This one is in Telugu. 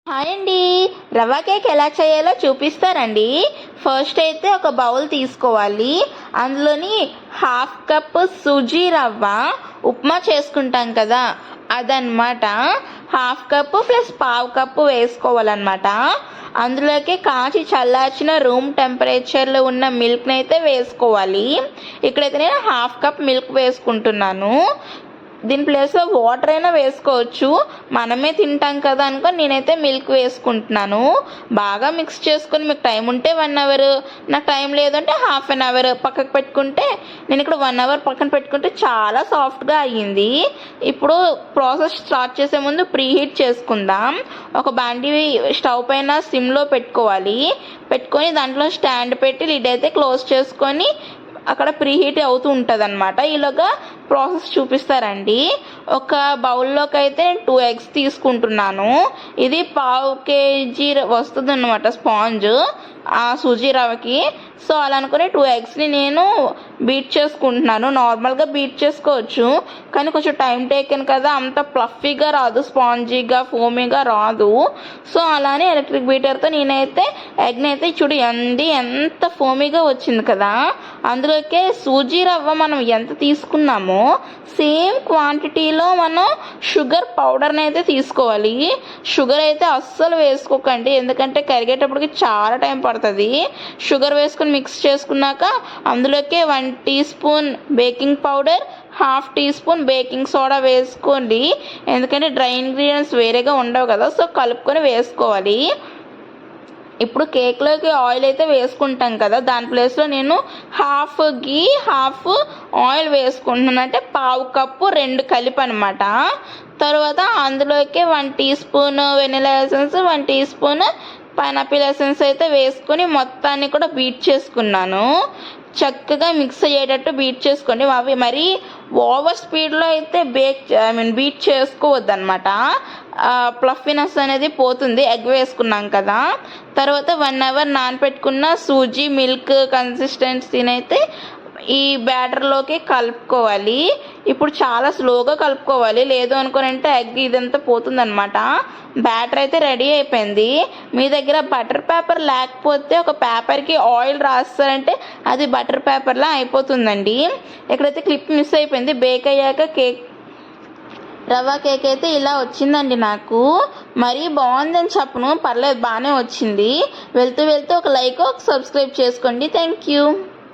హాయ్ అండి. రవ్వ కేక్ ఎలా చేయాలో చూపిస్తారండి. ఫస్ట్ అయితే ఒక బౌల్ తీసుకోవాలి. అందులోని హాఫ్ కప్ సూజీ రవ్వ, ఉప్మా చేసుకుంటాం కదా అదనమాట. హాఫ్ కప్పు ప్లస్ పావు కప్పు వేసుకోవాలన్నమాట. అందులోకి కాచి చల్లార్చిన రూమ్ టెంపరేచర్లో ఉన్న మిల్క్ని అయితే వేసుకోవాలి. ఇక్కడైతే నేను హాఫ్ కప్ మిల్క్ వేసుకుంటున్నాను. దీని ప్లేస్లో వాటర్ అయినా వేసుకోవచ్చు, మనమే తింటాం కదా అనుకో నేనైతే మిల్క్ వేసుకుంటున్నాను. బాగా మిక్స్ చేసుకొని మీకు టైం ఉంటే 1 అవర్, నాకు టైం లేదంటే హాఫ్ అన్ అవర్ పక్కకు పెట్టుకుంటే, నేను ఇక్కడ 1 అవర్ పక్కన పెట్టుకుంటే చాలా సాఫ్ట్గా అయ్యింది. ఇప్పుడు ప్రాసెస్ స్టార్ట్ చేసే ముందు ప్రీహీట్ చేసుకుందాం. ఒక బాండీ స్టవ్ పైన సిమ్లో పెట్టుకోవాలి. పెట్టుకొని దాంట్లో స్టాండ్ పెట్టి లిడ్ అయితే క్లోజ్ చేసుకొని అక్కడ ప్రీహీట్ అవుతూ ఉంటుంది అనమాట. ఈలోగా ప్రాసెస్ చూపిస్తారండి. ఒక బౌల్లోకి అయితే 2 ఎగ్స్ తీసుకుంటున్నాను. ఇది పావు కేజీ వస్తుంది అనమాట స్పాంజ్ ఆ సూజీ రవ్వకి. సో అలా అనుకుని 2 ఎగ్స్ని నేను బీట్ చేసుకుంటున్నాను. నార్మల్గా బీట్ చేసుకోవచ్చు, కానీ కొంచెం టైం టేకెన్ కదా, అంత ఫ్లఫీగా రాదు, స్పాంజీగా ఫోమీగా రాదు. సో అలానే ఎలక్ట్రిక్ బీటర్తో నేనైతే ఎగ్ని అయితే చూడు ఎంత ఫోమీగా వచ్చింది కదా. అందులోకే సూజీ రవ్వ మనం ఎంత తీసుకున్నామో సేమ్ క్వాంటిటీలో మనం షుగర్ పౌడర్ని అయితే తీసుకోవాలి. షుగర్ అయితే అస్సలు వేసుకోకండి, ఎందుకంటే కరిగేటప్పటికి చాలా టైం పడుతుంది. షుగర్ వేసుకొని మిక్స్ చేసుకున్నాక అందులోకే 1 teaspoon baking powder, half teaspoon baking soda వేసుకోండి, ఎందుకంటే డ్రై ఇంగ్రీడియంట్స్ వేరేగా ఉండవు కదా. సో కలుపుకొని వేసుకోవాలి. ఇప్పుడు కేక్లోకి ఆయిల్ అయితే వేసుకుంటాం కదా, దాని ప్లేస్లో నేను హాఫ్ గీ హాఫ్ ఆయిల్ వేసుకుంటున్నాను, అంటే పావు కప్పు 2 కలిపి అనమాట. తర్వాత అందులోకి 1 teaspoon vanilla essence, 1 teaspoon pineapple essence అయితే వేసుకొని మొత్తాన్ని కూడా బీట్ చేసుకున్నాను. చక్కగా మిక్స్ అయ్యేటట్టు బీట్ చేసుకోండి. అవి మరీ ఓవర్ స్పీడ్లో అయితే బీట్ చేసుకోవద్దు అనమాట. ఫ్లఫీనెస్ అనేది పోతుంది ఎగ్ వేసుకున్నాం కదా. తర్వాత 1 అవర్ నానపెట్టుకున్న సూజీ మిల్క్ కన్సిస్టెన్సీని అయితే ఈ బ్యాటర్లోకి కలుపుకోవాలి. ఇప్పుడు చాలా స్లోగా కలుపుకోవాలి, లేదు అనుకోనంటే ఎగ్ ఇదంతా పోతుందన్నమాట. బ్యాటర్ అయితే రెడీ అయిపోయింది. మీ దగ్గర బటర్ పేపర్ లేకపోతే ఒక పేపర్కి ఆయిల్ రాస్తారంటే అది బటర్ పేపర్లా అయిపోతుందండి. ఎక్కడైతే క్లిప్ మిస్ అయిపోయింది. బేక్ అయ్యాక రవ్వ కేక్ అయితే ఇలా వచ్చిందండి. నాకు మరీ బాగుందని చెప్పను, పర్లేదు బాగానే వచ్చింది. వెళ్తూ ఒక లైక్, ఒక సబ్స్క్రైబ్ చేసుకోండి. Thank you.